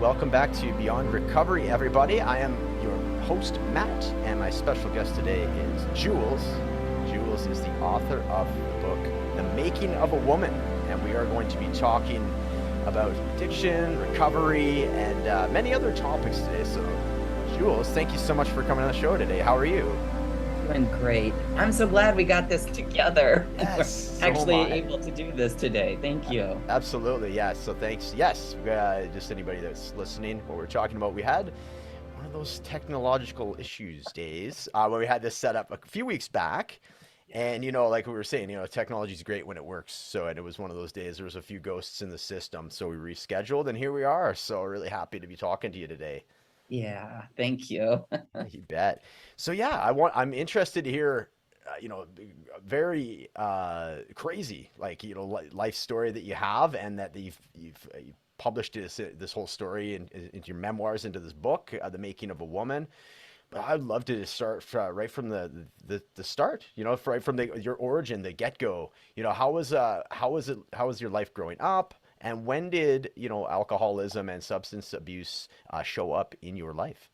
Welcome back to Beyond Recovery, everybody. I am your host, Matt, and my special guest today is Jules. Jules is the author of the book, The Making of a Woman, and we are going to be talking about addiction, recovery, and many other topics today. So, Jules, thank you so much for coming on the show today. How are you? Doing great. I'm so glad we got this together. Yes, We're actually am I. able to do this today. Thank you. Absolutely, yes. So thanks. Yes, just anybody that's listening, what we're talking about, we had one of those technological issues days where we had this set up a few weeks back. And, like we were saying, technology is great when it works. So, and it was one of those days, there was a few ghosts in the system. So we rescheduled and here we are. So really happy to be talking to you today. Yeah, thank you. You bet. So yeah, I'm interested to hear, very crazy, like, life story that you have and that you've published this whole story into your memoirs, into this book, The Making of a Woman. But I'd love to start right from the start, right from your origin, the get go. How was your life growing up, and when did alcoholism and substance abuse show up in your life?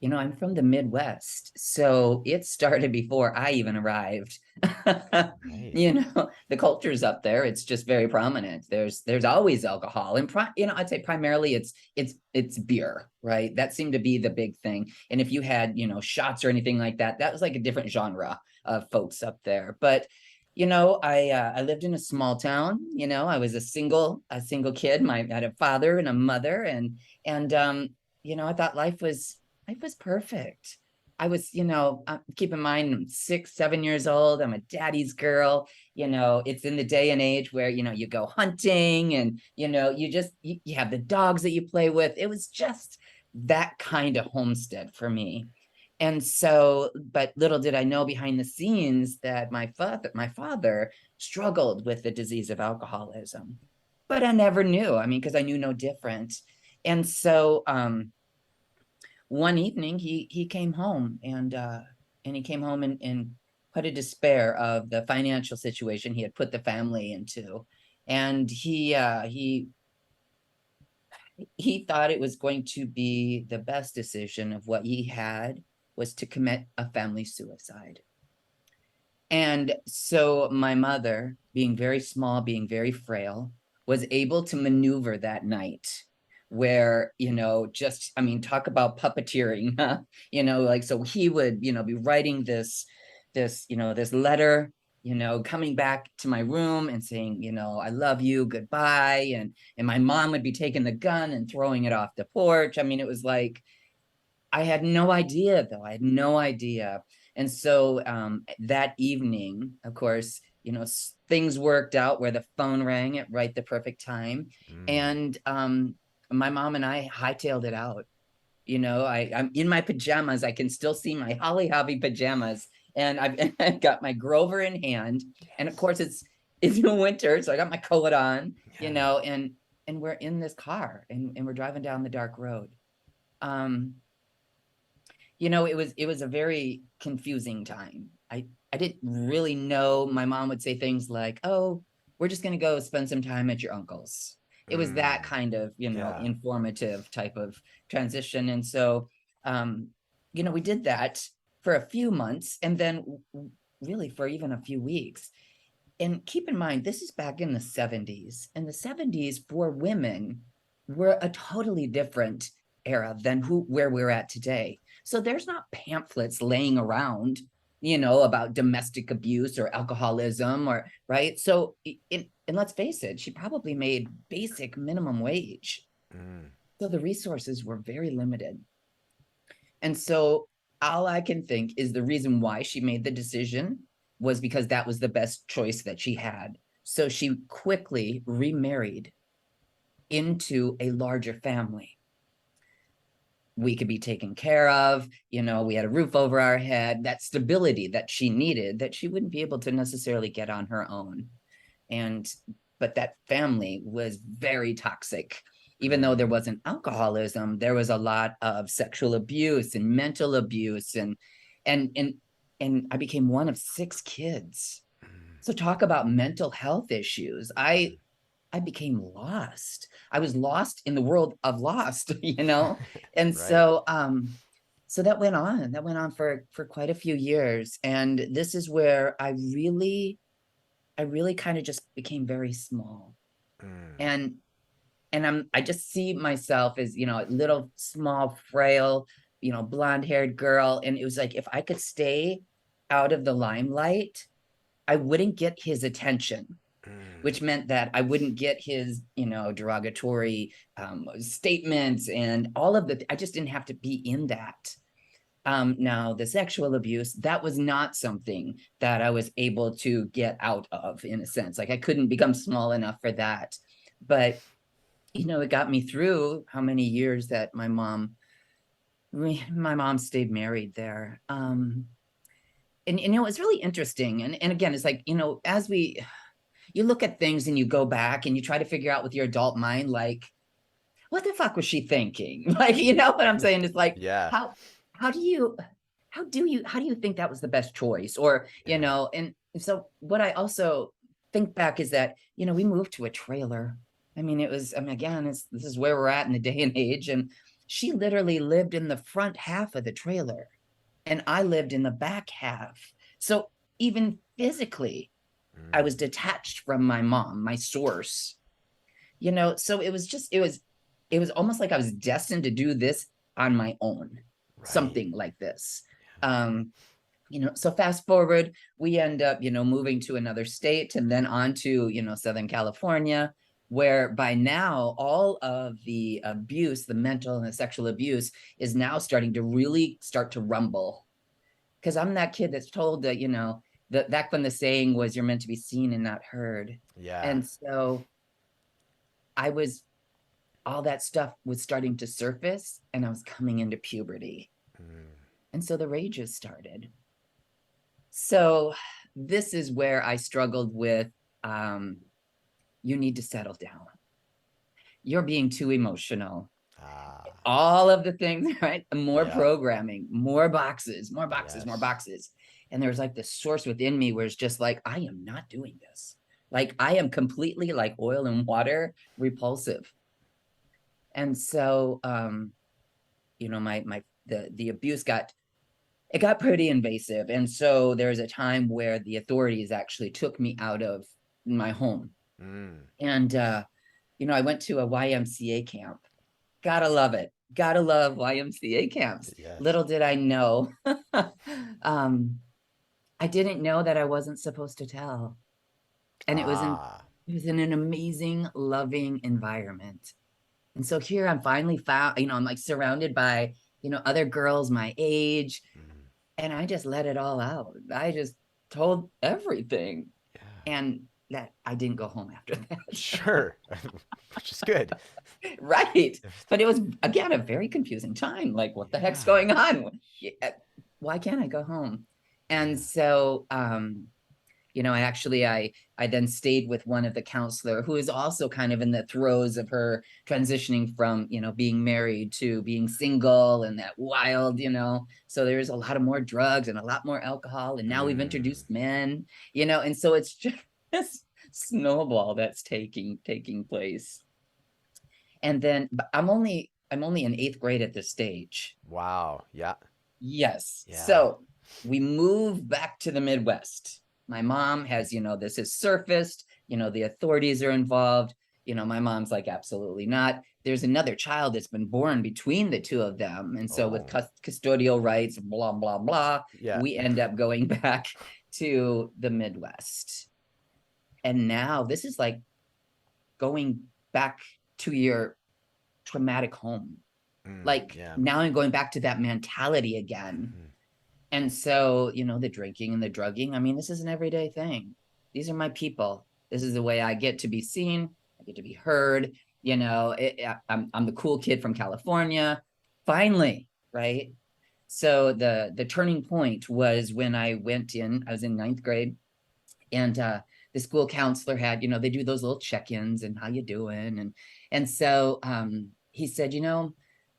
I'm from the Midwest, so it started before I even arrived. Right. The culture's up there. It's just very prominent. There's always alcohol, and I'd say primarily it's beer, right? That seemed to be the big thing. And if you had, shots or anything like that, that was like a different genre of folks up there. But I lived in a small town. I was a single kid. I had a father and a mother, and I thought life was perfect. I was, keep in mind, I'm 6, 7 years old. I'm a daddy's girl. It's in the day and age where, you go hunting and, you have the dogs that you play with. It was just that kind of homestead for me. And so, but little did I know behind the scenes that my father struggled with the disease of alcoholism. But I never knew. I mean, because I knew no different. And so, one evening he came home and he came home and put a despair of the financial situation he had put the family into. And he thought it was going to be the best decision of what he had was to commit a family suicide. And so my mother, being very small, being very frail, was able to maneuver that night where, just, I mean, talk about puppeteering, huh? Like, so he would, be writing this letter, coming back to my room and saying, I love you, goodbye. And my mom would be taking the gun and throwing it off the porch. I mean, it was like, I had no idea, though. I had no idea. And so that evening, of course, things worked out where the phone rang at right the perfect time. Mm. And my mom and I hightailed it out. I'm in my pajamas. I can still see my Holly Hobby pajamas. And I've got my Grover in hand. And of Yes. course, it's winter. So I got my coat on, Yeah. and we're in this car and we're driving down the dark road. Um, it was a very confusing time. I didn't really know. My mom would say things like, "Oh, we're just going to go spend some time at your uncle's." It was that Mm. kind of, Yeah. informative type of transition. And so, um, we did that for a few months and then really for even a few weeks. And keep in mind, this is back in the 70s. And the 70s for women were a totally different era than where we're at today. So there's not pamphlets laying around, about domestic abuse or alcoholism or right. So and let's face it, she probably made basic minimum wage. Mm. So the resources were very limited. And so all I can think is the reason why she made the decision was because that was the best choice that she had. So she quickly remarried into a larger family. We could be taken care of, we had a roof over our head, that stability that she needed, that she wouldn't be able to necessarily get on her own. And but that family was very toxic. Even though there Mm. wasn't alcoholism, there was a lot of sexual abuse and mental abuse, and and and I became one of 6 kids. Mm. So talk about mental health issues. I I became lost. I was lost in the world of lost, you know? And Right. so that went on. That went on for quite a few years. And this is where I really kind of just became very small. Mm. And I just see myself as, you know, a little small, frail, you know, blonde-haired girl. And it was like if I could stay out of the limelight, I wouldn't get his attention, Mm. which meant that I wouldn't get his, you know, derogatory statements and all of the, I just didn't have to be in that. Now, the sexual abuse, that was not something that I was able to get out of, in a sense. Like I couldn't become small enough for that. But, you know, it got me through how many years that my mom stayed married there. And you know, it's really interesting. And again, it's like, you know, you look at things and you go back and you try to figure out with your adult mind, like, what the fuck was she thinking? Like, you know what I'm saying? It's like, Yeah. how how do you how do you think that was the best choice? Or, you Yeah. know, and so what I also think back is that, you know, we moved to a trailer. I mean, I mean, again, this is where we're at in the day and age. And she literally lived in the front half of the trailer, and I lived in the back half. So even physically, I Mm. was detached from my mom, my source, you know. So it was almost like I was destined to do this on my own, Right. something like this. um you know, so fast forward, we end up, you know, moving to another state and then on to, you know, Southern California, where by now all of the abuse, the mental and the sexual abuse, is now starting to really start to rumble. Because I'm that kid that's told that, you know, that back when the saying was you're meant to be seen and not heard. Yeah. And so I was, all that stuff was starting to surface, and I was coming into puberty. Mm. And so the rages started. So this is where I struggled with, um, you need to settle down. You're being too emotional. Ah. All of the things, right? More Yeah. programming, more boxes, more boxes, more Yes. boxes. And there's like this source within me where it's just like, I am not doing this. Like I am completely like oil and water repulsive. And so you know, the abuse got pretty invasive. And so there was a time where the authorities actually took me out of my home. Mm. And you know, I went to a YMCA camp. Gotta love it. Gotta love YMCA camps. Yes. Little did I know. um, I didn't know that I wasn't supposed to tell. And Ah. it was in an amazing, loving environment. And so here I'm finally found, you know, I'm like surrounded by, you know, other girls my age. Mm. And I just let it all out. I just told everything. Yeah. And that I didn't go home after that. Sure. Which is good. Right. But it was, again, a very confusing time. Like, what the heck's Yeah. going on? Why can't I go home? And Yeah. so, you know, I then stayed with one of the counselor who is also kind of in the throes of her transitioning from, you know, being married to being single and that wild, you know. So there's a lot of more drugs and a lot more alcohol, and now we've Mm. introduced men, you know, and so it's just this snowball that's taking place. And then but I'm only in eighth grade at this stage. Wow. Yeah. Yes. Yeah. So we move back to the Midwest. My mom has, you know, this has surfaced, you know, the authorities are involved. You know, my mom's like, absolutely not. There's another child that's been born between the two of them. And so with Oh. custodial rights, blah, blah, blah, Yeah. we end up going back to the Midwest. And now this is like going back to your traumatic home. Mm. Like Yeah. now I'm going back to that mentality again. Mhm. And so, you know, the drinking and the drugging, I mean, this is an everyday thing. These are my people. This is the way I get to be seen. I get to be heard. You know, I'm the cool kid from California. Finally, right? So the turning point was when I went in. I was in ninth grade, and the school counselor had, you know, they do those little check-ins and how you doing, and so he said, you know,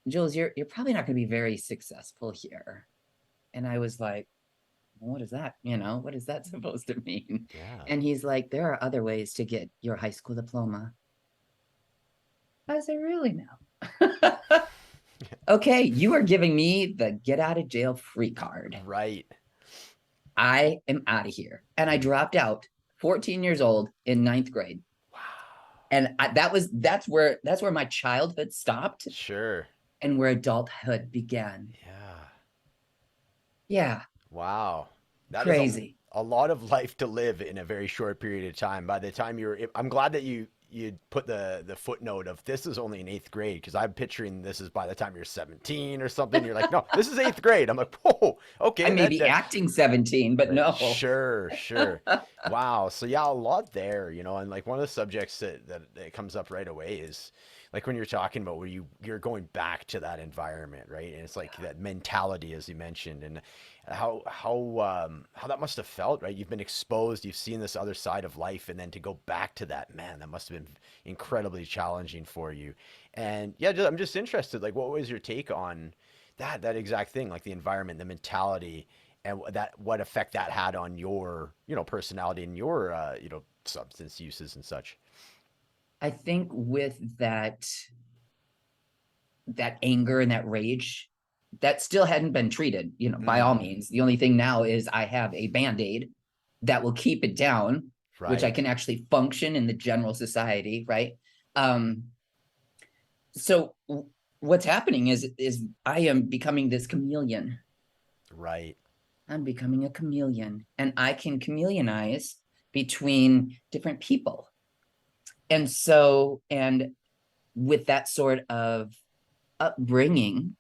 Jules, you're probably not going to be very successful here. And I was like, what is that? You know, what is that supposed to mean? Yeah. And he's like, there are other ways to get your high school diploma. I said, really now? Okay, you are giving me the get out of jail free card. Right. I am out of here. And I dropped out 14 years old in ninth grade. Wow. And that's where my childhood stopped Sure. and where adulthood began. Yeah. Yeah, Wow. That is crazy. a lot of life to live in a very short period of time. By the time you're, I'm glad that you put the footnote of this is only in eighth grade, because I'm picturing this is by the time you're 17 or something. You're like, no, this is eighth grade. I'm like, whoa, I okay, may be acting 17, but right, no. sure, sure. Wow. So yeah, a lot there, and like one of the subjects that comes up right away is like when you're talking about where you're going back to that environment, right? And it's like that mentality, as you mentioned, and how that must have felt, right? You've been exposed, you've seen this other side of life, and then to go back to that, man, that must have been incredibly challenging for you. And yeah, I'm just interested, like, what was your take on that exact thing, like the environment, the mentality, and what effect that had on your personality and your substance uses and such. I think with that anger and that rage, that still hadn't been treated, by all Mm, means. The only thing now is I have a band-aid that will keep it down, which I right, can actually function in the general society, right? Um, so what's happening is I am becoming this chameleon. right. I'm becoming a chameleon, and I can chameleonize between different people. And with that sort of upbringing,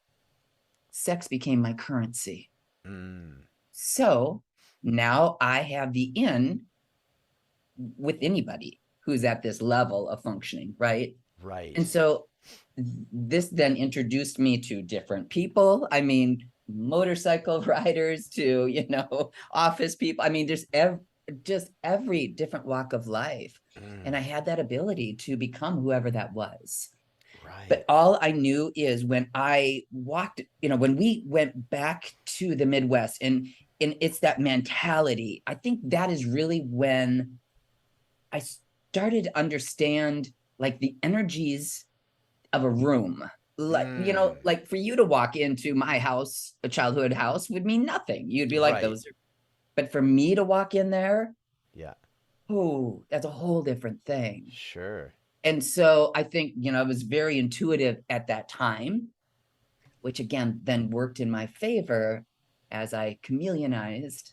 sex became my currency. Mm, So now I have the in with anybody who's at this level of functioning, right? And right. so this then introduced me to different people. I mean, motorcycle riders to, office people. I mean, just every different walk of life. And Mm, I had that ability to become whoever that was. right. But all I knew is when I walked, when we went back to the Midwest, and it's that mentality. I think that is really when I started to understand like the energies of a room. Like, Mm, like for you to walk into my house, a childhood house, would mean nothing. You'd be like, right. those are, but for me to walk in there, Yeah. oh, that's a whole different thing. Sure. And so I think, I was very intuitive at that time, which again then worked in my favor as I chameleonized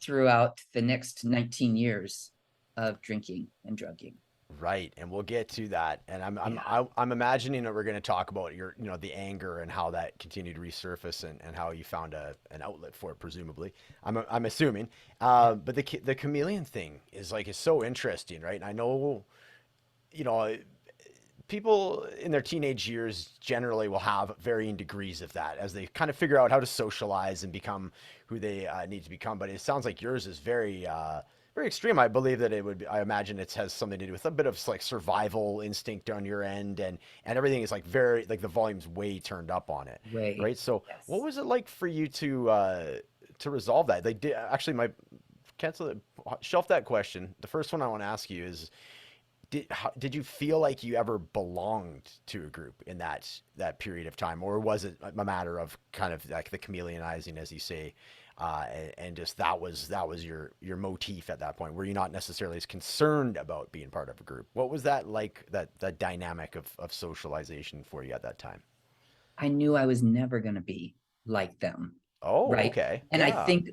throughout the next 19 years of drinking and drugging. Right, and we'll get to that. And Yeah. I'm imagining that we're going to talk about your the anger and how that continued to resurface, and how you found an outlet for it, presumably. I'm assuming. But the chameleon thing is so interesting, right? And I know you know people in their teenage years generally will have varying degrees of that as they kind of figure out how to socialize and become who they need to become. But it sounds like yours is very extreme. I believe that it would be, I imagine it has something to do with a bit of like survival instinct on your end, and everything is like very like the volume's way turned up on it, Way. right? So what Yes. was it like for you to resolve that? They did actually my cancel it, shelf that question. The first one I want to ask you is did you feel like you ever belonged to a group in that period of time, or was it a matter of kind of like the chameleonizing, as you say, and just that was your motif at that point? Were you not necessarily as concerned about being part of a group? What was that like, that dynamic of socialization for you at that time? I knew I was never going to be like them. Oh, Right. okay, And I yeah, think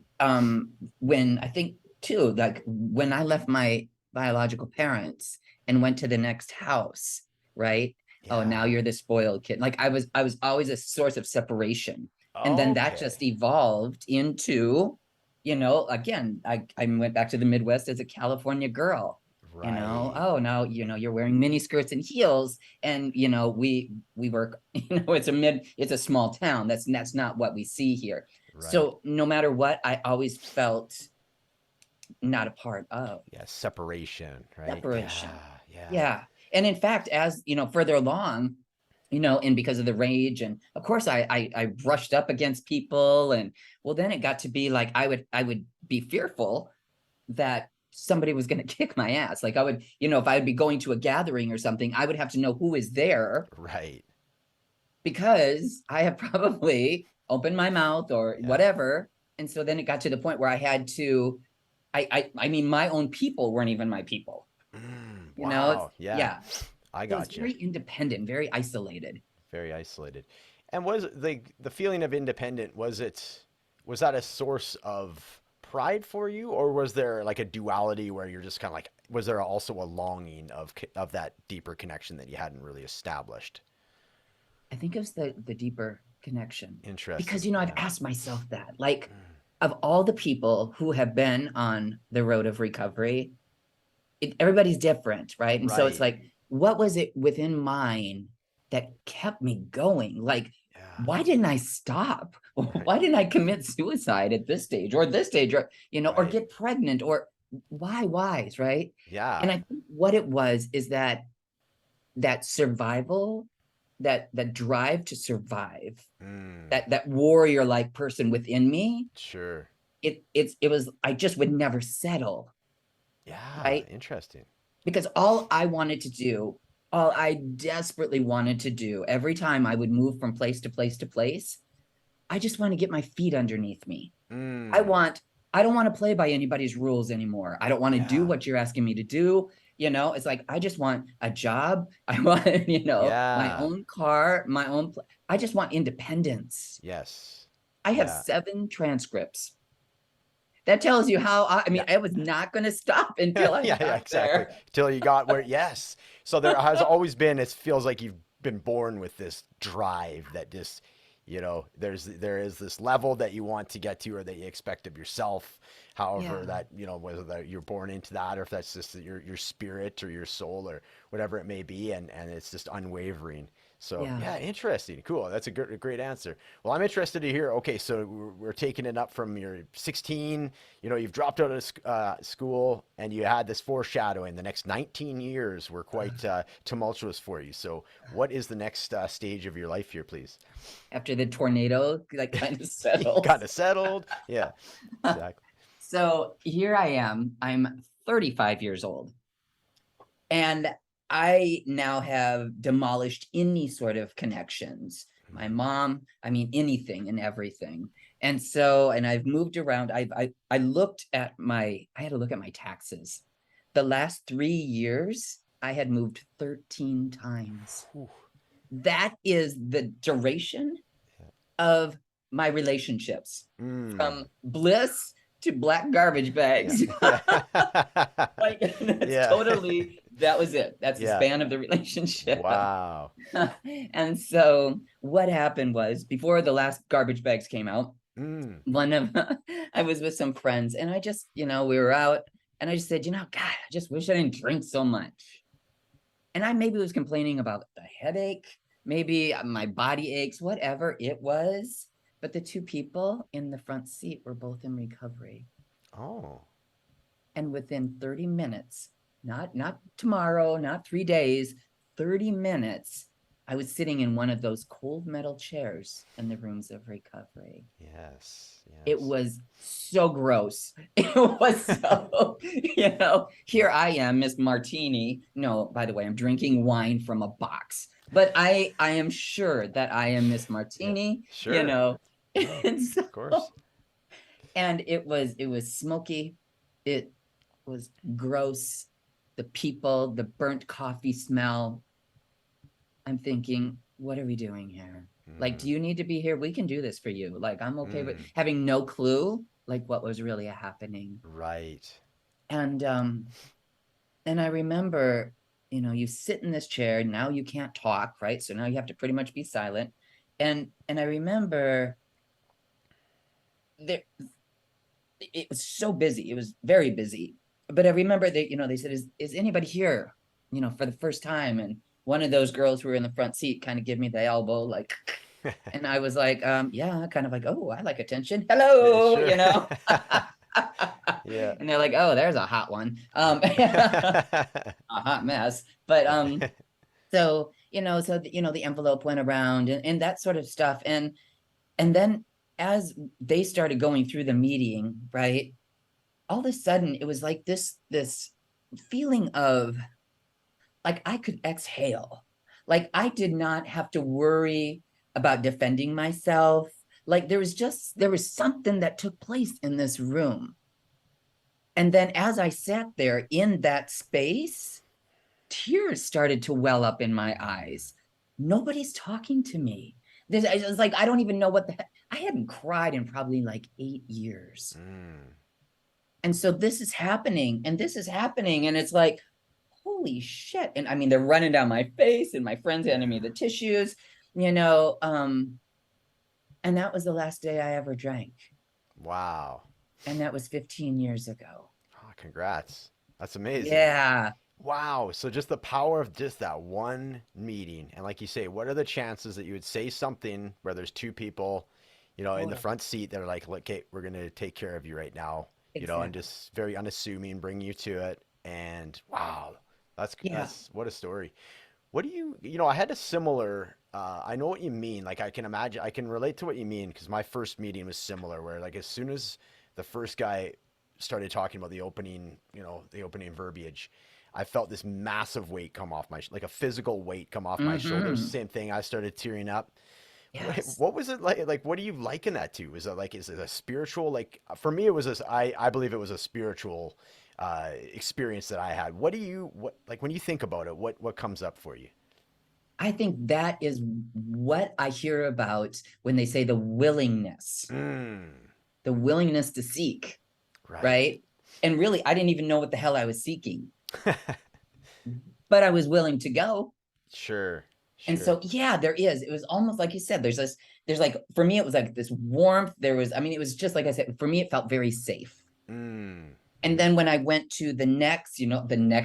when I think too, like when I left my biological parents and went to the next house, right? Oh, now yeah, you're the spoiled kid. Like I was always a source of separation. And then that just okay, evolved into, again, I went back to the Midwest as a California girl. right, Oh, now you're wearing mini skirts and heels, and we work, it's a small town. That's not what we see here. right. So no matter what, I always felt not a part of Yeah, separation, right? Yeah, separation. yeah, Yeah. And in fact, as further along, and because of the rage, and of course I brushed up against people, and well, then it got to be like I would be fearful that somebody was going to kick my ass. Like I would, if I would be going to a gathering or something, I would have to know who is there, Right. because I have probably opened my mouth or Yeah. whatever. And so then it got to the point where I had to, I mean, my own people weren't even my people. It's, Wow. Yeah. yeah. I So it's got you. very independent, very isolated. Very isolated. And was the feeling of independent, was that a source of pride for you, or was there like a duality where you're just kind of like, was there also a longing of that deeper connection that you hadn't really established? I think it was the deeper connection, because, Interesting. I've Yeah. asked myself that, like, of all the people who have been on the road of recovery, everybody's different, right? And so it's Right. like, what was it within mine that kept me going? Like, Yeah. why didn't I stop? Right. Why didn't I commit suicide at this stage or this stage, or or Right. get pregnant, or why's, right? Yeah. And I think what it was is that survival, that drive to survive, Mm. that warrior like person within me, Sure. it was, I just would never settle, Yeah. right? Interesting. Because all I wanted to do, all I desperately wanted to do every time I would move from place to place to place, I just want to get my feet underneath me. I Mm. want, I don't want to play by anybody's rules anymore. I don't want to do Yeah. what you're asking me to do. It's like, I just want a job. I want, my Yeah. own car, my own, I just want independence. Yes. I have Yeah. 7 transcripts. That tells you how, I mean, Yeah. I was not going to stop until I Yeah, yeah, got exactly. there. Till you got where, yes. So there has always been, it feels like you've been born with this drive that just, there is this level that you want to get to or that you expect of yourself. However, Yeah. that, whether that you're born into that or if that's just your spirit or your soul or whatever it may be, and it's just unwavering. So Yeah. yeah, interesting, cool. That's a great answer. Well, I'm interested to hear. Okay, so we're taking it up from your 16. You've dropped out of school, and you had this foreshadowing. The next 19 years were quite tumultuous for you. So, what is the next stage of your life here, please? After the tornado, like, kind of You got settles. it settled. Yeah, exactly. So here I am. I'm 35 years old. And I now have demolished any sort of connections. My mom, I mean, anything and everything. And so, and I've moved around. I looked at I had to look at my taxes. The last 3 years, I had moved 13 times. Whew. That is the duration of my relationships, Mm. from bliss to black garbage Yeah. bags. Yeah. Like, that's Yeah. totally, that was it. That's the Yeah. span of the relationship. Wow. And so what happened was, before the last garbage bags came out, Mm. I was with some friends, and I just, we were out, and I just said, God, I just wish I didn't drink so much. And I maybe was complaining about the headache, maybe my body aches, whatever it was. But the 2 people in the front seat were both in recovery. Oh. And within 30 minutes, not tomorrow, not 3 days, 30 minutes, I was sitting in one of those cold metal chairs in the rooms of recovery. Yes. It Yes. was so gross. It was so, here I am, Miss Martini. No, by the way, I'm drinking wine from a box, but I am sure that I am Miss Yeah. Martini, Sure. No, And so, of course. and it was smoky. It was gross. The people, the burnt coffee smell. I'm thinking, what are we doing here? Like, Mm. do you need to be here? We can do this for you. Like, I'm okay with Mm. having no clue, like, what was really happening. Right. And I remember, you sit in this chair, now you can't talk, right? So now you have to pretty much be silent. And I remember there, it was so busy. It was very busy. But I remember they said, is anybody here, for the first time? And one of those girls who were in the front seat kind of give me the elbow, like, and I was like, yeah, kind of like, oh, I like attention. Yeah, Hello, sure. Yeah. And they're like, oh, there's a hot one. A hot mess. But the envelope went around, and that sort of stuff. And then, as they started going through the meeting, right, all of a sudden it was like this feeling of like I could exhale. Like I did not have to worry about defending myself. Like there was something that took place in this room. And then as I sat there in that space, tears started to well up in my eyes. Nobody's talking to me. I was like, I don't even know what the heck. I hadn't cried in probably like 8 years. Mm. And so this is happening, and this is happening, and it's like, holy shit. And I mean, they're running down my face, and my friends handing me the tissues, you know. And that was the last day I ever drank. Wow. And that was 15 years ago. Oh, congrats. That's amazing. Yeah. Wow. So just the power of just that one meeting. And like you say, what are the chances that you would say something where there's two people, in the Totally. front seat that are like, look, Kate, we're going to take care of you right now, and Exactly. just very unassuming, bring you to it. And wow, Yeah. that's what a story. What do I had a similar, I know what you mean. Like I can imagine, I can relate to what you mean because my first meeting was similar where like as soon as the first guy started talking about the opening verbiage, I felt this massive weight come off like a physical weight come off my shoulders. Mm-hmm. Same thing. I started tearing up. Yes. What was it like? Like, what do you liken that to? Is it a spiritual, like, for me, it was this, I believe it was a spiritual, experience that I had. Like, when you think about it, what comes up for you? I think that is what I hear about when they say Mm, the willingness to seek, right. right? And really, I didn't even know what the hell I was seeking, but I was willing to go. Sure. And Sure. so, yeah, there is. It was almost like you said, there's like, for me, it was like this warmth. I mean, it was just like I said, for me, it felt very safe. Mm, And hmm. then when I went to the next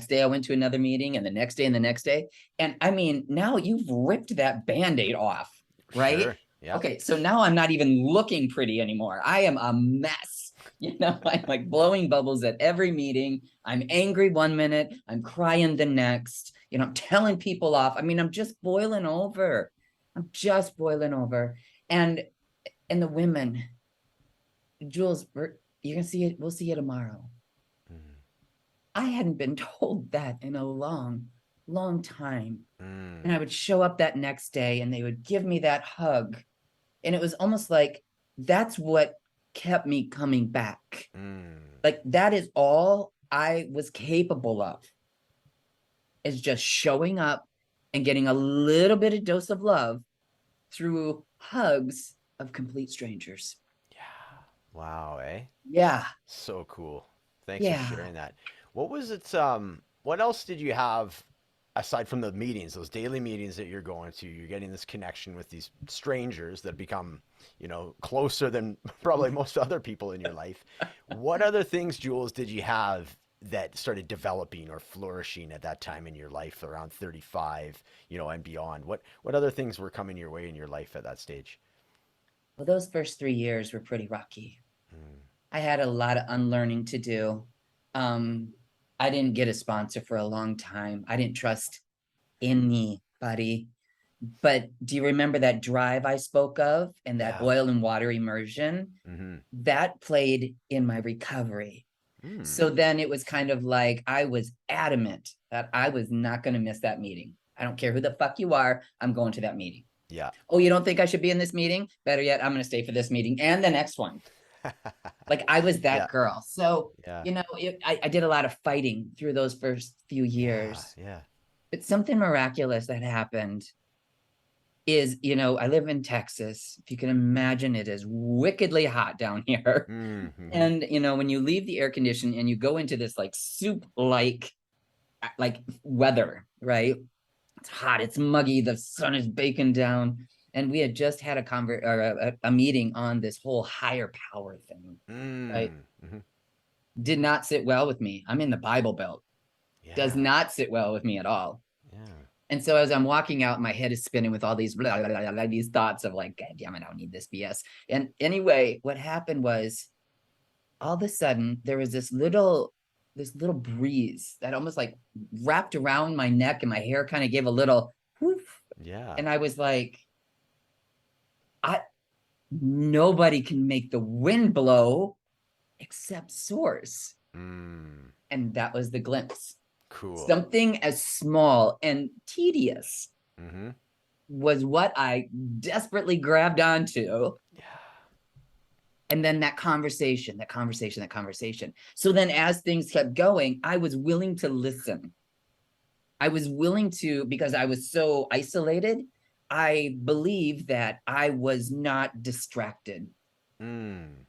day I went to another meeting, and the next day and the next day. And I mean, now you've ripped that band-aid off, right? Sure. Yep. Okay, so now I'm not even looking pretty anymore. I am a mess. I'm like blowing bubbles at every meeting. I'm angry one minute, I'm crying the next. I'm telling people off. I mean, I'm just boiling over. I'm just boiling over. And the women, Jules, you're gonna see it. We'll see you tomorrow. Mm, I hadn't been told that in a long, long time. And I mm, would show up that next day and they would give me that hug. And it was almost like that's what kept me coming back. mm. Like that is all I was capable of, is just showing up and getting a little bit of dose of love through hugs of complete strangers. Yeah. Wow, eh? Yeah. So cool. Thanks for Yeah. sharing that. What else did you have aside from the meetings, those daily meetings that you're going to? You're getting this connection with these strangers that become, closer than probably most other people in your life. What other things, Jules, did you have that started developing or flourishing at that time in your life around 35, and beyond? What other things were coming your way in your life at that stage? Well, those first 3 years were pretty rocky. Mm, I had a lot of unlearning to do. Um, I didn't get a sponsor for a long time. I didn't trust anybody. But do you remember that drive I spoke of and that yeah. oil and water immersion? Mm-hmm. That played in my recovery. Mm, So then it was kind of like I was adamant that I was not going to miss that meeting. I don't care who the fuck you are. I'm going to that meeting. yeah. Oh, you don't think I should be in this meeting? Better yet, I'm going to stay for this meeting and the next one. Like I was that Yeah. girl. So, Yeah. I did a lot of fighting through those first few Yeah. years. Yeah. But something miraculous that happened is, I live in Texas. If you can imagine, it is wickedly hot down here. Mm-hmm. And, when you leave the air condition and you go into this like soup like weather, right? It's hot, it's muggy, the sun is baking down. And we had just had a meeting on this whole higher power thing, right? Mm-hmm. Did not sit well with me. I'm in the Bible Belt. Does Yeah. not sit well with me at all. Yeah. And so as I'm walking out, my head is spinning with all these these thoughts of like, God damn it, I don't need this BS. And anyway, what happened was all of a sudden there was this little breeze that almost like wrapped around my neck, and my hair kind of gave a little whoof. Yeah. And I was like, I nobody can make the wind blow except source. Mm, And that was the glimpse. cool. Something as small and tedious Mm-hmm. was what I desperately grabbed onto. Yeah. And then that conversation, that conversation, that conversation. So then as things kept going, I was willing to listen. I was willing to, because I was so isolated, I believe that I was not distracted. Mm,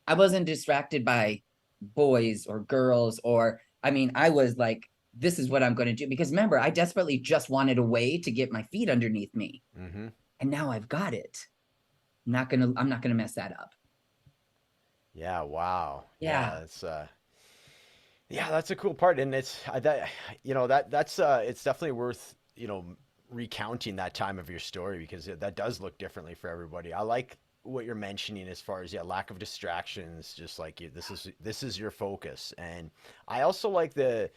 I wasn't distracted by boys or girls, or, I mean, I was like, this is what I'm going to do. Because remember, I desperately just wanted a way to get my feet underneath me. mm-hmm. And now I've got it. I'm not gonna mess that up. Yeah. Wow. Yeah. Yeah. Yeah, that's a cool part, and that it's definitely worth recounting that time of your story because that does look differently for everybody. I like what you're mentioning as far as lack of distractions, just like this is your focus, and I also like the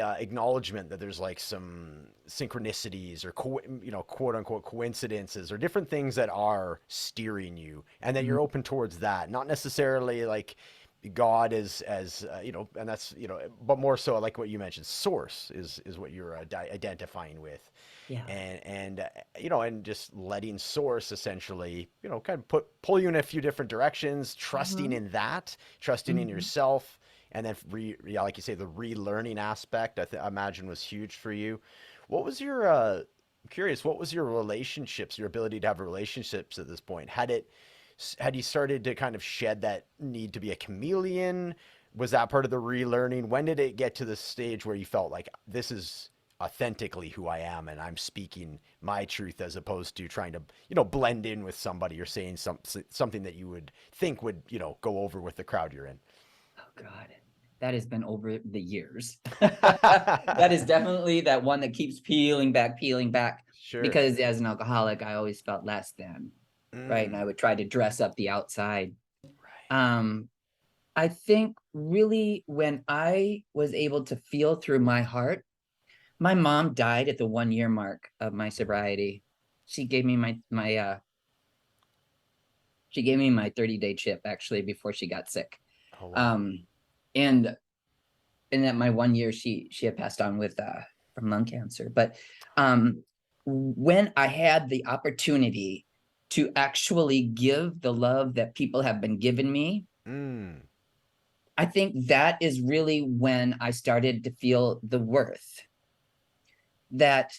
acknowledgement that there's like some synchronicities or quote unquote coincidences or different things that are steering you, and that Mhm. you're open towards that, not necessarily like God as and that's but more so like what you mentioned, source is what you're identifying with, Yeah. and just letting source essentially kind of pull you in a few different directions, trusting Mhm. in that, trusting in Mhm. yourself, and then like you say, the relearning aspect I imagine was huge for you. What was your curious, what was your relationships, your ability to have relationships at this point? Had you started to kind of shed that need to be a chameleon? Was that part of the relearning? When did it get to the stage where you felt like this is authentically who I am and I'm speaking my truth as opposed to trying to, blend in with somebody or saying something that you would think would, go over with the crowd you're in? Oh God, that has been over the years. That is definitely that one that keeps peeling back, peeling back. Sure. Because as an alcoholic, I always felt less than, right? And I Mm, would try to dress up the outside. right. Um, I think really when I was able to feel through my heart, my mom died at the 1 year mark of my sobriety. She gave me she gave me my 30-day chip actually before she got sick. Oh, wow. Um, and and at my 1 year, she had passed on with from lung cancer. But um, when I had the opportunity to actually give the love that people have been giving me, Mm, I think that is really when I started to feel the worth that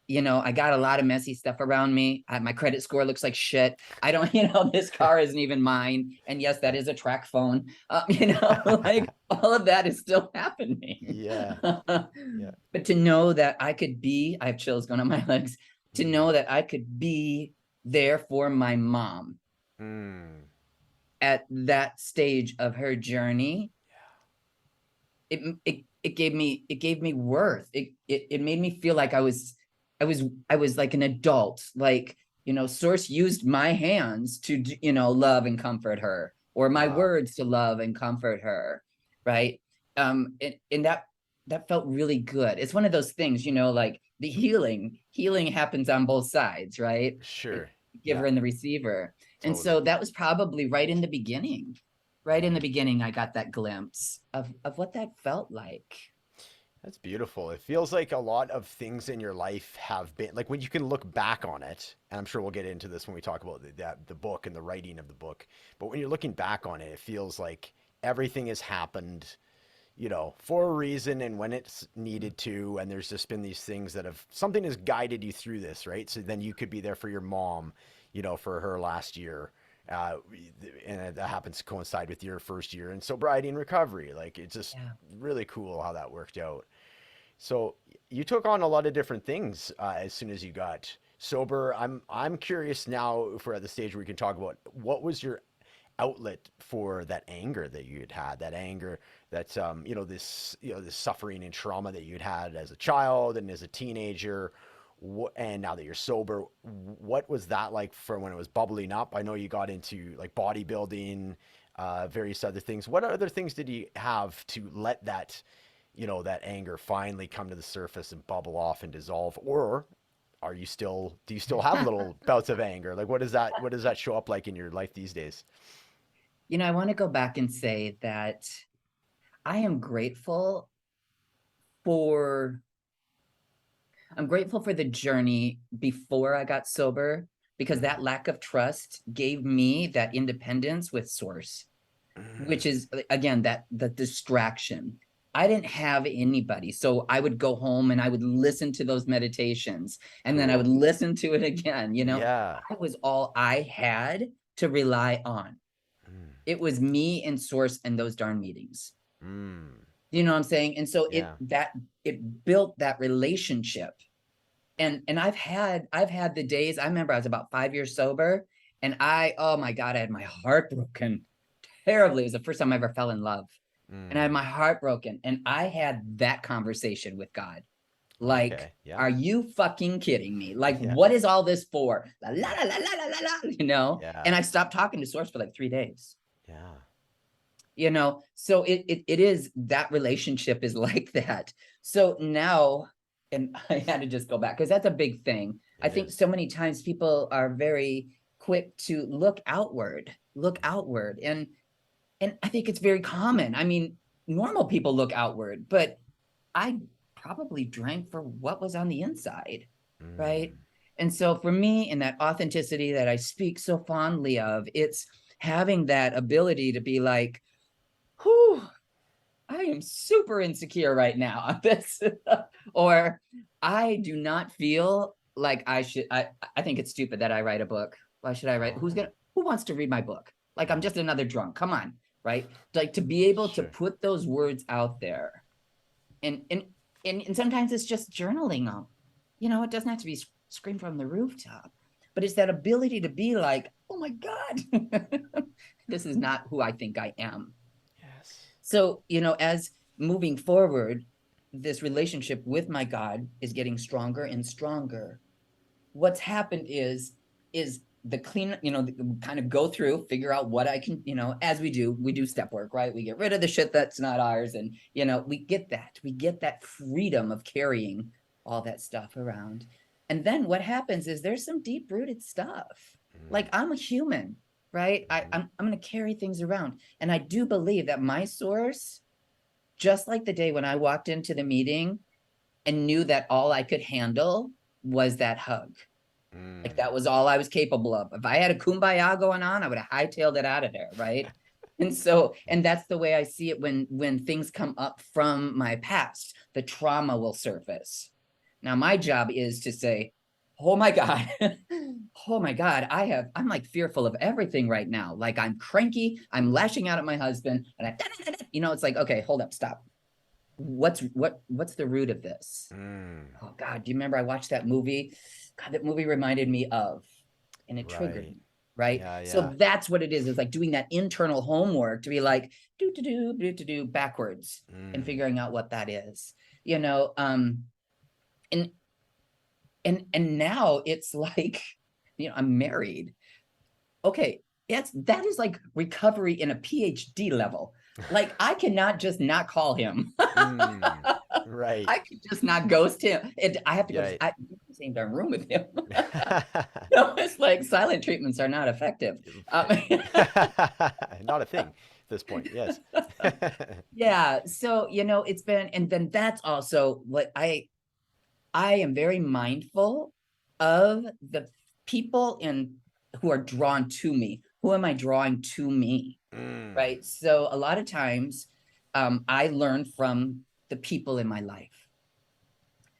I got a lot of messy stuff around me. My credit score looks like shit. I don't, this car isn't even mine. And yes, that is a track phone. Like all of that is still happening. yeah. But Yeah. to know that I have chills going on my legs, to Mm, know that I could be there for my mom mm, at that stage of her journey, it gave me worth. It made me feel like I was I was like an adult. Like, Source used my hands to love and comfort her, or my wow. words to love and comfort her, right? And that felt really good. It's one of those things, like the healing happens on both sides, right? Sure. Yeah. Giver and the receiver. And Totally. so that was probably right in the beginning. Right in the beginning, I got that glimpse of what that felt like. That's beautiful. It feels like a lot of things in your life have been like when you can look back on it, and I'm sure we'll get into this when we talk about the book and the writing of the book. But when you're looking back on it, it feels like everything has happened, for a reason and when it's needed to. And there's just been these things that have something has guided you through this, right? So then you could be there for your mom, for her last year. Uh, and that happens to coincide with your first year in sobriety and recovery. Like it's just Yeah. really cool how that worked out. So you took on a lot of different things as soon as you got sober. I'm curious now if we're at the stage where we can talk about what was your outlet for that anger that you had, that anger that this suffering and trauma that you'd had as a child and as a teenager, and now that you're sober, what was that like for when it was bubbling up? I know you got into like bodybuilding, various other things. What other things did you have to let that anger finally come to the surface and bubble off and dissolve? Or do you still have little bouts of anger? Like what does that show up like in your life these days? I want to go back and say that I am grateful for I'm grateful for the journey before I got sober, because Mm. that lack of trust gave me that independence with source, which Mm. is again that the distraction. I didn't have anybody. So I would go home and I would listen to those meditations, and then I would Cool. listen to it again. Yeah. I was all I had to rely on. Mm. It was me and source and those darn meetings. Mm. You know what I'm saying? And so Yeah. it built that relationship. And I've had the days. I remember I was about 5 years sober, and oh my God, I had my heart broken terribly. It was the first time I ever fell in love. And I had Mm. my heart broken. And I had that conversation with God. Like, Okay. Yeah. are you fucking kidding me? Like, Yeah. what is all this for? La la Yeah. la la la la la. Yeah. And I stopped talking to Source for like 3 days. Yeah. So it is, that relationship is like that. So now, and I had to just go back because that's a big thing. I It think is. so many times people are very quick to look outward. And I think it's very common. I mean, normal people look outward, but I probably drank for what was on the inside, right? Mm. And so for me, in that authenticity that I speak so fondly of, it's having that ability to be like, whew, I am super insecure right now. This or I do not feel like I should. I think it's stupid that I write a book. Why should I write? Oh. Who wants to read my book? Like, I'm Oh. just another drunk. Come on, right? Like, to be able to Sure. put those words out there, and and and sometimes it's just journaling them. It doesn't have to be screamed from the rooftop, but it's that ability to be like, oh my God, this is not who I think I am. Yes. So, as moving forward, this relationship with my God is getting stronger and stronger. What's happened is the clean, kind of go through, figure out what I can, as we do step work, right? We get rid of the shit that's not ours. And, we get that freedom of carrying all that stuff around. And then what happens is there's some deep rooted stuff. Mm. Like, I'm a human, right? Mm-hmm. I'm going to carry things around. And I do believe that my source, just like the day when I walked into the meeting and knew that all I could handle was that hug. Like, Mm. that was all I was capable of. If I had a kumbaya going on, I would have hightailed it out of there, right? And that's the way I see it when things come up from my past. The trauma will surface. Now, my job is to say, oh my God, oh my God, I'm like fearful of everything right now. Like, I'm cranky, I'm lashing out at my husband, and it's like, okay, hold up, stop. What's the root of this? Mm. Oh God, do you remember I watched that movie? God, that movie reminded me of, and it triggered Right. me, right? Yeah. So Yeah. that's what it is. It's like doing that internal homework to be like, do backwards and Mm. figuring out what that is. You know, um, and and now it's like, I'm married. Okay, that is like recovery in a PhD level. Like, I cannot just not call him. Mm. Right. I could just not ghost him. I have to go to Yeah. the same darn room with him. No, it's like silent treatments are not effective. Not a thing at this point. Yes. Yeah. So, it's been, and then that's also what I am very mindful of the people who are drawn to me. Who am I drawing to me? Mm. Right. So a lot of times, I learn from the people in my life.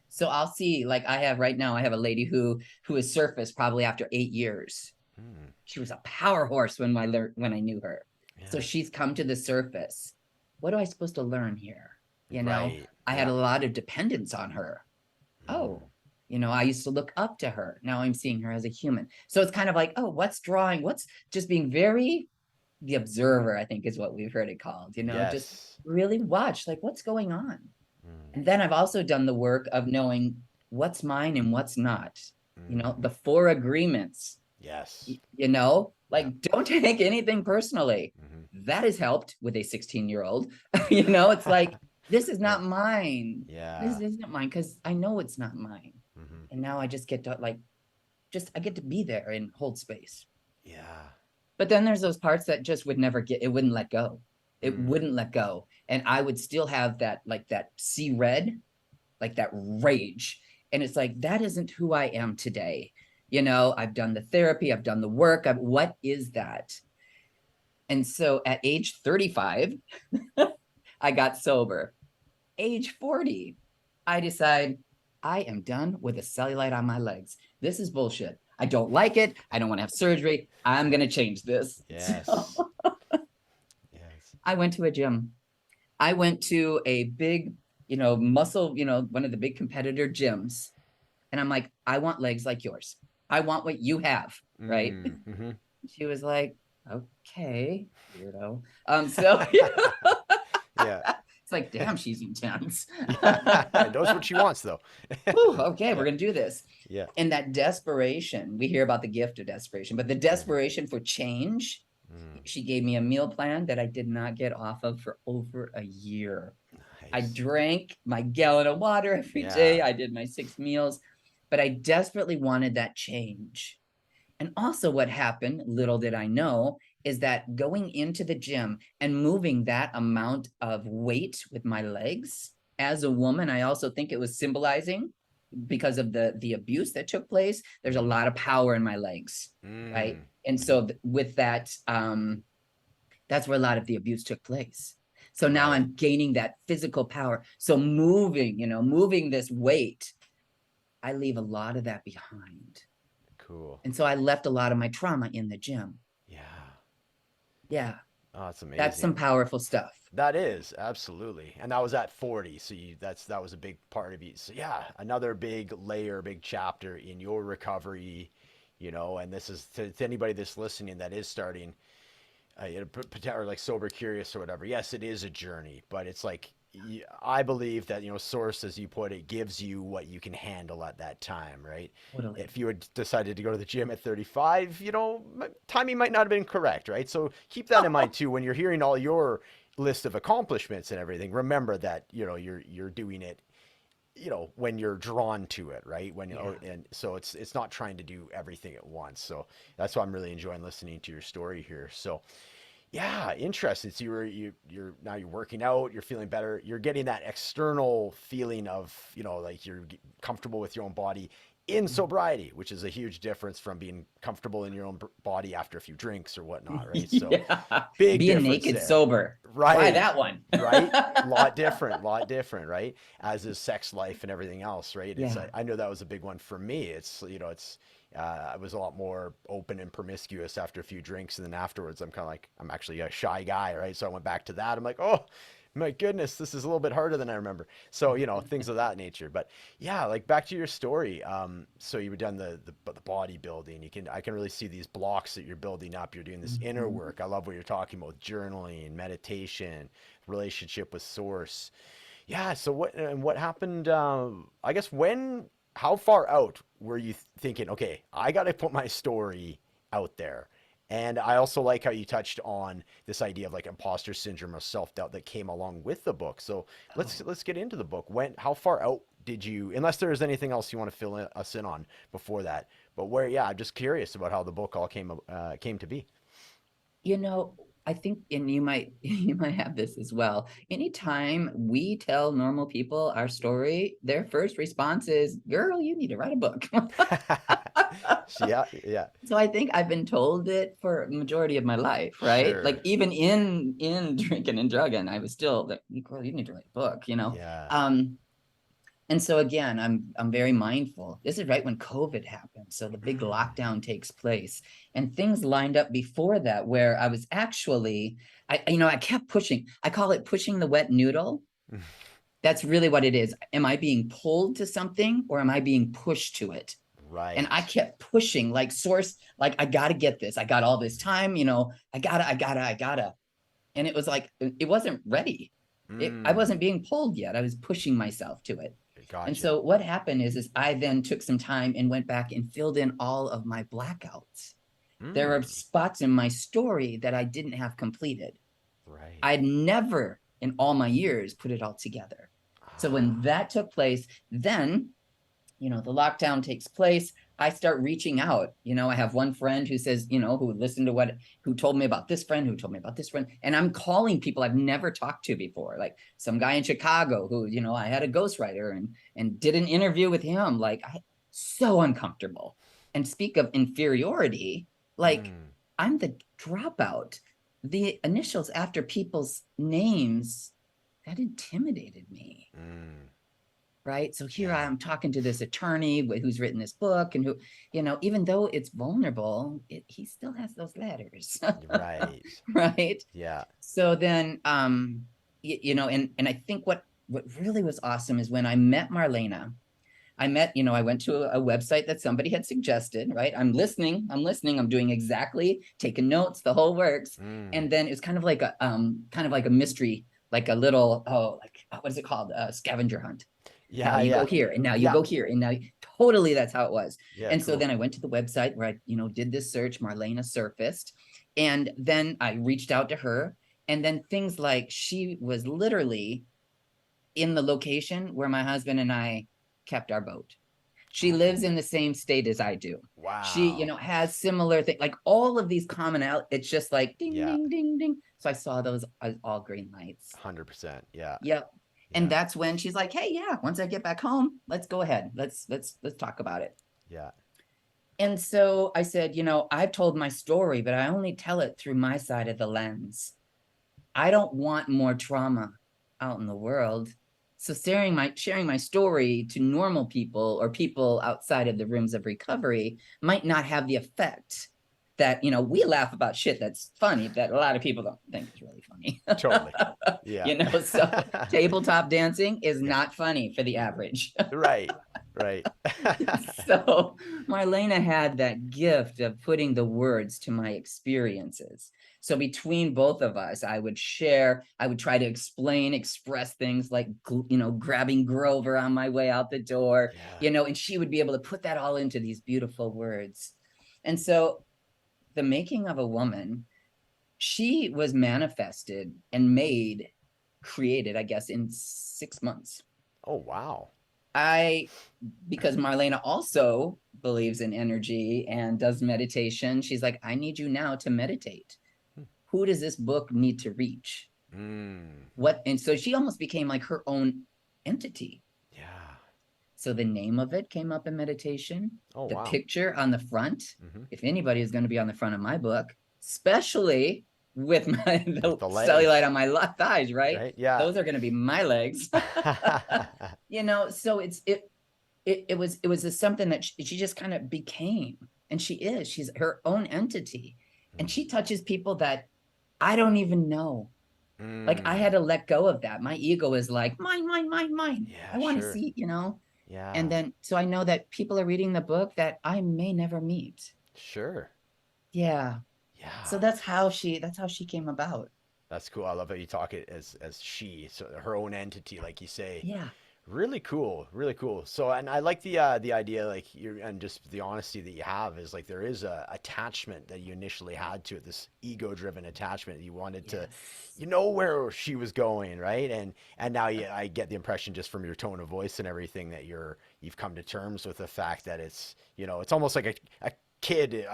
So I'll see, like, I have a lady who has surfaced probably after 8 years. Mm. She was a power horse when I knew her. So Yeah. she's come to the surface. What am I supposed to learn here? Right. I had Yeah. a lot of dependence on her. Mm. Oh, I used to look up to her. Now I'm seeing her as a human. So it's kind of like, oh, what's just being very the observer, I think is what we've heard it called, just Yes. really watch, like, what's going on. Mm. And then I've also done the work of knowing what's mine and what's not. Mm. The four agreements, Yes. Yeah. like, don't take anything personally. Mm-hmm. That has helped with a 16-year-old. It's like, this is Right. not mine. This Yeah. isn't mine because I know it's not mine. Mm-hmm. And now I just get to, like, I get to be there and hold space. Yeah. But then there's those parts that just would never get, it wouldn't let go. It Mm. wouldn't let go. And I would still have that, like that see red, like that rage. And it's like, that isn't who I am today. You know, I've done the therapy, I've done the work. What is that? And so at age 35, I got sober. Age 40, I decide I am done with the cellulite on my legs. This is bullshit. I don't like it. I don't want to have surgery. I'm going to change this. So Yes. Yes. I went to a gym. I went to a big, muscle, one of the big competitor gyms. And I'm like, I want legs like yours. I want what you have. Right. Mm. Mm-hmm. She was like, okay, weirdo. So yeah. Yeah. It's like, damn, she's intense. Yeah. Knows what she wants, though. Whew, okay, we're gonna do this. Yeah. And that desperation, we hear about the gift of desperation, but the desperation for change, she gave me a meal plan that I did not get off of for over a year. I Nice. drank my gallon of water every day. I did my 6 meals, but I desperately wanted that change. And also, what happened, little did I know, is that going into the gym and moving that amount of weight with my legs as a woman, I also think it was symbolizing because of the abuse that took place. There's a lot of power in my legs, right? And so with that, that's where a lot of the abuse took place. So now Right. I'm gaining that physical power. So moving this weight, I leave a lot of that behind. Cool. And so I left a lot of my trauma in the gym. Yeah. Yeah. Oh, that's amazing. That's some powerful stuff. That is, absolutely. And that was at 40, so that was a big part of you. So yeah, another big layer, big chapter in your recovery, and this is to anybody that's listening that is starting or like sober curious or whatever. Yes, it is a journey, but it's like I believe that source, as you put it, gives you what you can handle at that time, right? Totally. If you had decided to go to the gym at 35, timing might not have been correct, right? So keep that in mind too when you're hearing all your list of accomplishments and everything. Remember that you're doing it when you're drawn to it, right? And so it's not trying to do everything at once. So that's why I'm really enjoying listening to your story here. So yeah, interesting. So you're now you're working out, you're feeling better, you're getting that external feeling of like you're comfortable with your own body in sobriety, which is a huge difference from being comfortable in your own body after a few drinks or whatnot, right? So Yeah. big Being difference naked there. Right. Right. Try that one. Right. Lot different, right? As is sex life and everything else, right? It's Yeah. I know that was a big one for me. It's I was a lot more open and promiscuous after a few drinks, and then afterwards, I'm actually a shy guy, right? So I went back to that. I'm like, oh my goodness, this is a little bit harder than I remember. So things of that nature. But yeah, like back to your story. So you've done the bodybuilding. I can really see these blocks that you're building up. You're doing this inner work. I love what you're talking about: journaling, meditation, relationship with source. Yeah. So what happened? I guess how far out were you thinking, okay, I got to put my story out there? And I also like how you touched on this idea of like imposter syndrome or self-doubt that came along with the book. So let's get into the book. How far out did you, unless there's anything else you want to us in on before that, but I'm just curious about how the book all came to be. I think, and you might have this as well. Anytime we tell normal people our story, their first response is, "Girl, you need to write a book." Yeah, yeah. So I think I've been told it for a majority of my life, right? Sure. Like even in drinking and drugging, I was still like, "Girl, you need to write a book." Yeah. And so again, I'm very mindful. This is right when COVID happened. So the big lockdown takes place. And things lined up before that where I was actually, I kept pushing. I call it pushing the wet noodle. That's really what it is. Am I being pulled to something or am I being pushed to it? Right. And I kept pushing like source, like I gotta get this. I got all this time, I gotta. And it was like, it wasn't ready. I wasn't being pulled yet. I was pushing myself to it. Gotcha. And so what happened is I then took some time and went back and filled in all of my blackouts. There are spots in my story that I didn't have completed. Right. I'd never in all my years put it all together. So when that took place, then the lockdown takes place, I start reaching out. I have one friend who says, who listened to who told me about this friend, who told me about this friend. And I'm calling people I've never talked to before, like some guy in Chicago who, I had a ghostwriter and did an interview with him. Like, so uncomfortable. And speak of inferiority, like I'm the dropout. The initials after people's names, that intimidated me. Right. So here I am talking to this attorney who's written this book and who, even though it's vulnerable, he still has those letters. Right. Right. Yeah. So then, and I think what really was awesome is when I met Marlena, I went to a website that somebody had suggested, right? I'm listening, I'm doing exactly, taking notes, the whole works. And then it's kind of like a mystery, like a little, what is it called? A scavenger hunt. Yeah. Now you Yeah. go here and now you go here and now totally that's how it was. Yeah. And Cool. so then I went to the website where I, did this search, Marlena surfaced. And then I reached out to her. And then things like she was literally in the location where my husband and I kept our boat. She lives in the same state as I do. Wow. She, has similar things, like all of these commonalities. It's just like ding, Yeah. ding, ding, ding. So I saw those as all green lights. 100%. Yeah. Yep. And that's when she's like, hey, yeah, once I get back home, let's go ahead. Let's talk about it. Yeah. And so I said, I've told my story, but I only tell it through my side of the lens. I don't want more trauma out in the world. So sharing my story to normal people or people outside of the rooms of recovery might not have the effect that, we laugh about shit that's funny that a lot of people don't think is really funny. Totally. Yeah. So tabletop dancing is not funny for the average. Right. So Marlena had that gift of putting the words to my experiences. So between both of us, I would try to express things like, grabbing Grover on my way out the door, and she would be able to put that all into these beautiful words. And so the making of a woman, she was manifested and created, I guess, in 6 months. Oh, wow. Because Marlena also believes in energy and does meditation. She's like, I need you now to meditate. Who does this book need to reach? And so she almost became like her own entity. Yeah. So the name of it came up in meditation. Oh, the wow. picture on the front, if anybody is going to be on the front of my book, especially with the cellulite on my thighs, right? Yeah. Those are going to be my legs. So it was something that she just kind of became, and she's her own entity, and she touches people that I don't even know. Like I had to let go of that. My ego is like mine. Yeah, I want to see, Yeah. And then so I know that people are reading the book that I may never meet. Sure. Yeah. So that's how she came about. That's cool. I love how you talk it as she, so her own entity, like you say. Yeah. Really cool. So, and I like the idea, like and just the honesty that you have is like there is a attachment that you initially had to it, this ego-driven attachment. You wanted to, where she was going, right? And now I get the impression just from your tone of voice and everything that you've come to terms with the fact that it's, it's almost like a kid,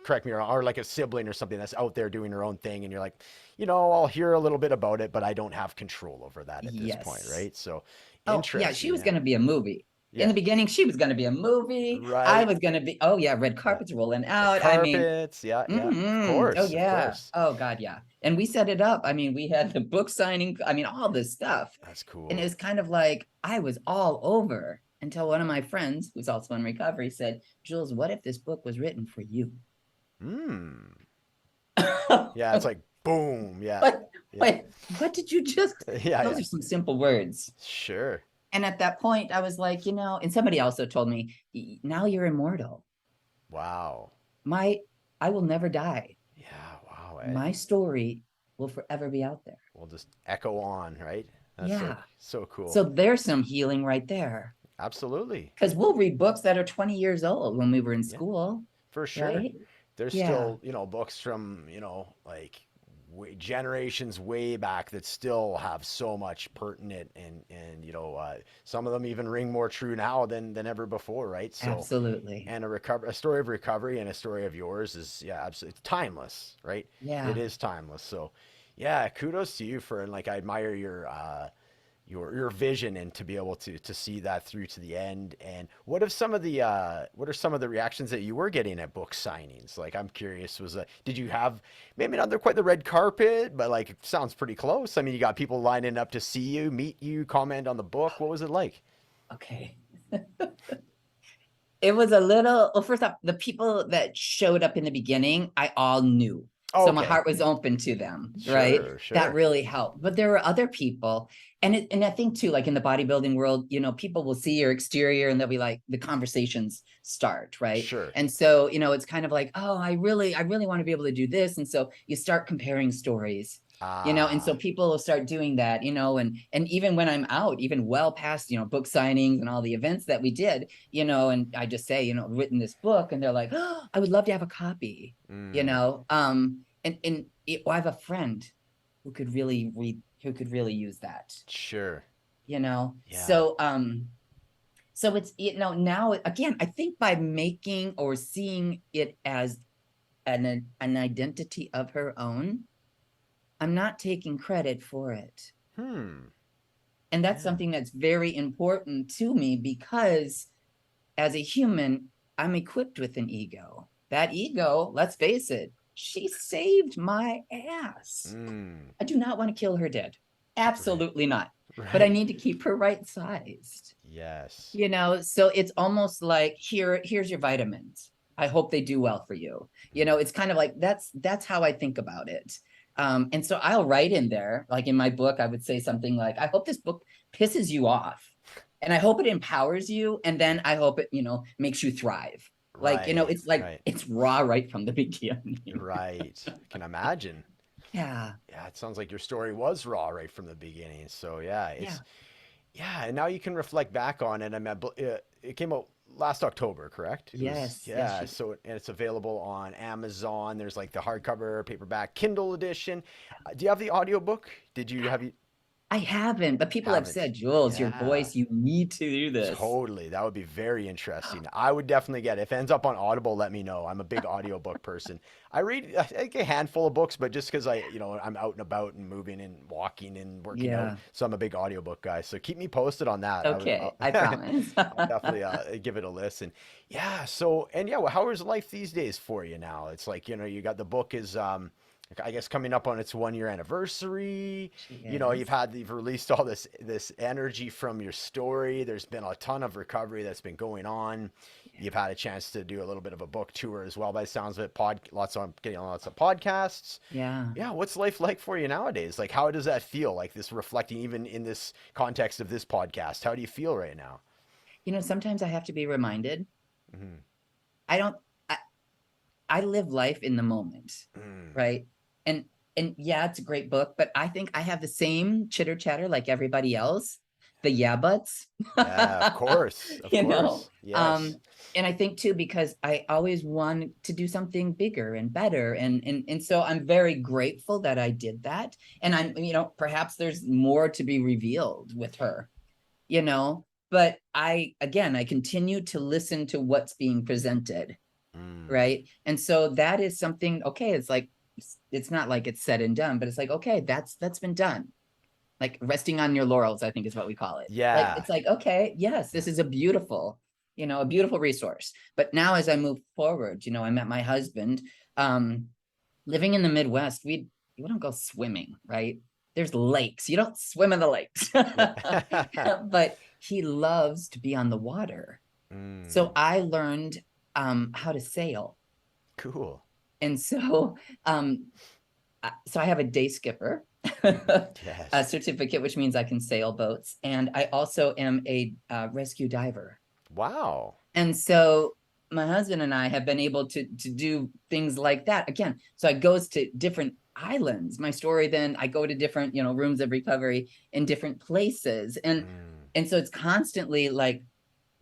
correct me wrong, or like a sibling or something that's out there doing her own thing, and you're like, I'll hear a little bit about it, but I don't have control over that at this point, right? So. Yeah, she was going to be a movie. In the beginning, she was going to be a movie. Right. I was going to be, red carpets rolling out. Carpets, of course. Oh, yeah. Of course. Oh, God, yeah. And we set it up. I mean, we had the book signing. I mean, all this stuff. That's cool. And it was kind of like, I was all over until one of my friends, who's also in recovery, said, Jules, what if this book was written for you? Yeah, it's like, boom. Yeah. Wait, what did you just? Those are some simple words. Sure. And at that point, I was like, and somebody also told me, now you're immortal. Wow. I will never die. Yeah, wow. My story will forever be out there. We'll just echo on, right? That's so cool. So there's some healing right there. Absolutely. Because we'll read books that are 20 years old when we were in school. For sure. Right? There's still, books from, like generations way back that still have so much pertinent and some of them even ring more true now than ever before, right? So, Absolutely. and a story of recovery and a story of yours is, yeah, absolutely timeless, right? It Yeah. is timeless. So, yeah, kudos to you for, and like, I admire your vision and to be able to see that through to the end. And what are some of the reactions that you were getting at book signings? Like, I'm curious, did you have, maybe not quite the red carpet, but like, it sounds pretty close. I mean, you got people lining up to see you, meet you, comment on the book. What was it like? Okay. It was a little, well, first off, the people that showed up in the beginning, I all knew. So my Okay. heart was open to them, right? Sure, That sure. really helped. But there were other people. And I think too, like in the bodybuilding world, people will see your exterior and they'll be like, the conversations start, right? Sure. And so, it's kind of like, oh, I really want to be able to do this. And so you start comparing stories. And so Ah, people will start doing that, and even when I'm out, even well past, book signings and all the events that we did, and I just say, written this book, and they're like, oh, I would love to have a copy, mm, I have a friend who could really use that, sure. Yeah. so it's, now again, I think by making or seeing it as an identity of her own, I'm not taking credit for it. Hmm. And that's Yeah. something that's very important to me, because as a human, I'm equipped with an ego. That ego, let's face it, she saved my ass. Mm, I do not want to kill her dead. right. Absolutely not. But I Right. need to keep her right sized. Yes. So it's almost like, here's your vitamins. I hope they do well for you. It's kind of like, that's how I think about it. And so I'll write in there, like in my book, I would say something like, I hope this book pisses you off, and I hope it empowers you, and then I hope it, makes you thrive. Like, Right. it's like, Right. it's raw right from the beginning. Right. I can imagine. Yeah. Yeah, it sounds like your story was raw right from the beginning. So yeah, Yeah. and now you can reflect back on it. I mean, it came out last October, correct? It was, Yes. Yes. yeah. So and it's available on Amazon. There's like the hardcover, paperback, Kindle edition. Do you have the audiobook? Did you have you I haven't, but people have haven't? said, Jules, your Yeah. voice, you need to do this. Totally. That would be very interesting. I would definitely get it. If it ends up on Audible, let me know. I'm a big audiobook person. I read, I think, a handful of books, but just because I'm out and about and moving and walking and working out, Yeah. so I'm a big audiobook guy. So keep me posted on that. Okay. I promise. I'll definitely give it a listen. Yeah. So, and yeah, well, how is life these days for you now? It's like, you got the book is, I guess coming up on its 1 year anniversary. She You've is. released all this energy from your story. There's been a ton of recovery that's been going on. You've had a chance to do a little bit of a book tour as well, by the sounds of it. Getting on lots of podcasts. Yeah. Yeah, what's life like for you nowadays? Like, how does that feel? Like, this reflecting, even in this context of this podcast, how do you feel right now? Sometimes I have to be reminded. Hmm. I don't I, I live life in the moment, Mm. right? And and yeah, it's a great book, but I think I have the same chitter chatter like everybody else, the yeah buts. Yeah, of course, of you know. course. Yes. Um, and I think too, because I always wanted to do something bigger and better. And so I'm very grateful that I did that. And I'm, perhaps there's more to be revealed with her, you know. But I continue to listen to what's being presented, Mm. right? And so that is something, okay, it's like, it's not like it's said and done, but it's like, okay, that's been done. Like resting on your laurels, I think is what we call it. Like, Yeah. it's like, okay, yes, this is a beautiful resource. But now as I move forward, I met my husband. Um, living in the Midwest, we don't go swimming, right? There's lakes. You don't swim in the lakes. Yeah. But he loves to be on the water. So Mm. I learned how to sail. Cool. And so I have a day skipper a Yes. certificate, which means I can sail boats. And I also am a rescue diver. Wow. And so my husband and I have been able to do things like that again. So I goes to different islands. My story, then I go to different, rooms of recovery in different places. And Mm. and so it's constantly like,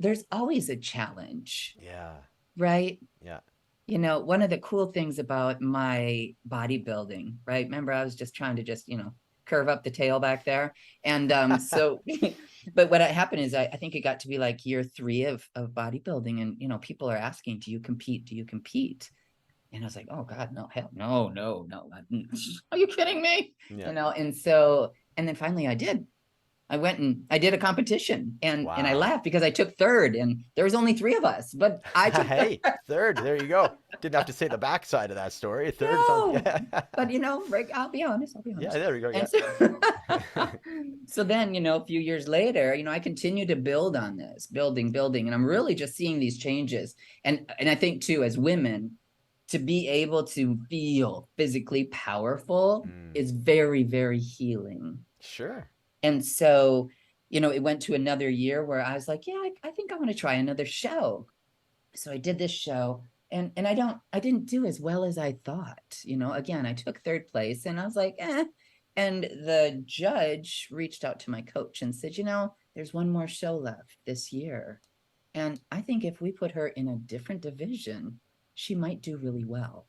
there's always a challenge, Yeah. right? Yeah. One of the cool things about my bodybuilding, right? Remember, I was just trying to curve up the tail back there. And so, but what happened is I think it got to be like year 3 of bodybuilding. And, people are asking, do you compete? Do you compete? And I was like, oh God, no, hell, no, no, no. Are you kidding me? Yeah. And then finally I did. I went and I did a competition and I Wow. laughed because I took third and there was only 3 of us, but I took third. Hey, third. There you go. Didn't have to say the backside of that story. Third sounds. No, Yeah. but Rick, I'll be honest. I'll be Yeah. honest. There we go. And Yeah. so, so then, a few years later, I continue to build on this, building, and I'm really just seeing these changes. And I think too, as women, to be able to feel physically powerful Mm, is very, very healing. sure. And so, it went to another year where I was like, yeah, I think I want to try another show. So I did this show and I didn't do as well as I thought. Again, I took third place and I was like, eh. And the judge reached out to my coach and said, there's one more show left this year. And I think if we put her in a different division, she might do really well.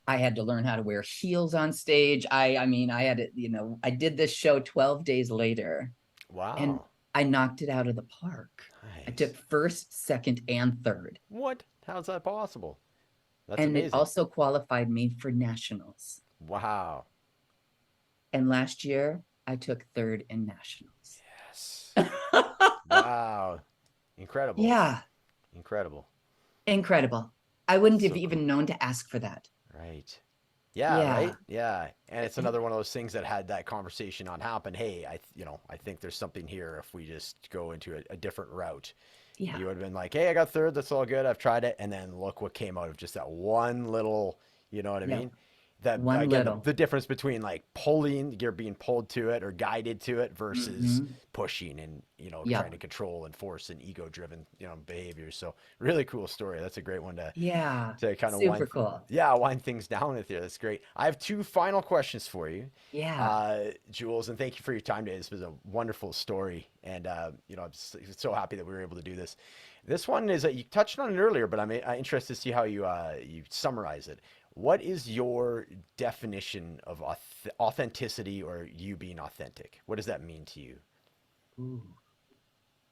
I had to learn how to wear heels on stage. I mean, I had to, I did this show 12 days later and Wow. I knocked it out of the park. I Nice. took first, second, and third. What? How's that possible? That's And it amazing. also qualified me for nationals. Wow. And last year, I took third in nationals. Yes. Wow. Incredible. Yeah, Incredible. incredible. I wouldn't have So cool. even known to ask for that. Right. Yeah, Yeah. right? Yeah. And it's another one of those things that had that conversation on happen. Hey, I think there's something here if we just go into a different route. Yeah. You would have been like, hey, I got third. That's all good. I've tried it. And then look what came out of just that one little, you know what I Yep. mean? That One again, little. the difference between like pulling, you're being pulled to it or guided to it versus Mm-hmm. pushing and, trying Yep. to control and force and ego driven, behavior. So really cool story. That's a great one Yeah. to kind of Super cool. wind things down with you. That's great. I have 2 final questions for you, Yeah. Jules, and thank you for your time today. This was a wonderful story, and I'm so happy that we were able to do this. This one is you touched on it earlier, but I'm interested to see how you summarize it. What is your definition of authenticity or you being authentic? What does that mean to you? Ooh.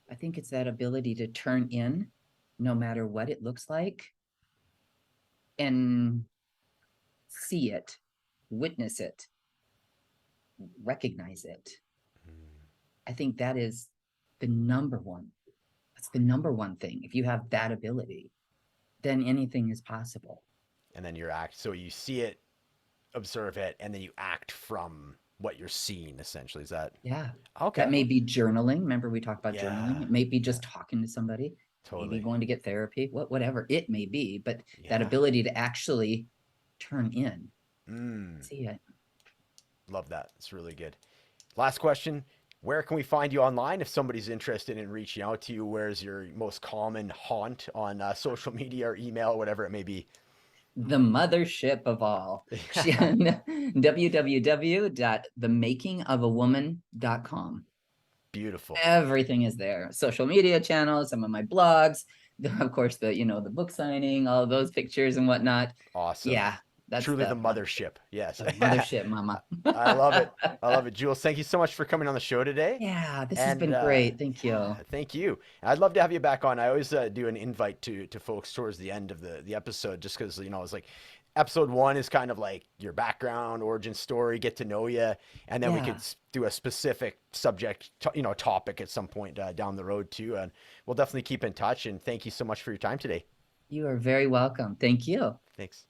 I think it's that ability to turn in no matter what it looks like and see it, witness it, recognize it. I think that is the number one. That's the number one thing. If you have that ability, then anything is possible. And then you act. So you see it, observe it, and then you act from what you're seeing. Essentially, is that Yeah. That okay? may be journaling. Remember we talked about journaling? Yeah, It may be yeah, just talking to somebody, maybe totally. going to get therapy, whatever it may be, but that Yeah. ability to actually turn in, Mm, see it. love that. It's really good. Last question. Where can we find you online if somebody's interested in reaching out to you? Where's your most common haunt on social media or email, whatever it may be? The mothership of all. www.themakingofawoman.com. Beautiful. Everything is there. Social media channels, some of my blogs, of course, the book signing, all of those pictures and whatnot. Awesome. Yeah, that's Truly the the mothership. Yes. mothership, mama. I love it. I love it. Jules, thank you so much for coming on the show today. Yeah, this has And been great. Thank yeah, you. thank you. I'd love to have you back on. I always do an invite to folks towards the end of the episode just because, it's like episode 1 is kind of like your background, origin story, get to know you. And then we could Yeah, do a specific subject, topic at some point down the road too. And we'll definitely keep in touch. And thank you so much for your time today. you are very welcome. Thank you. Thanks.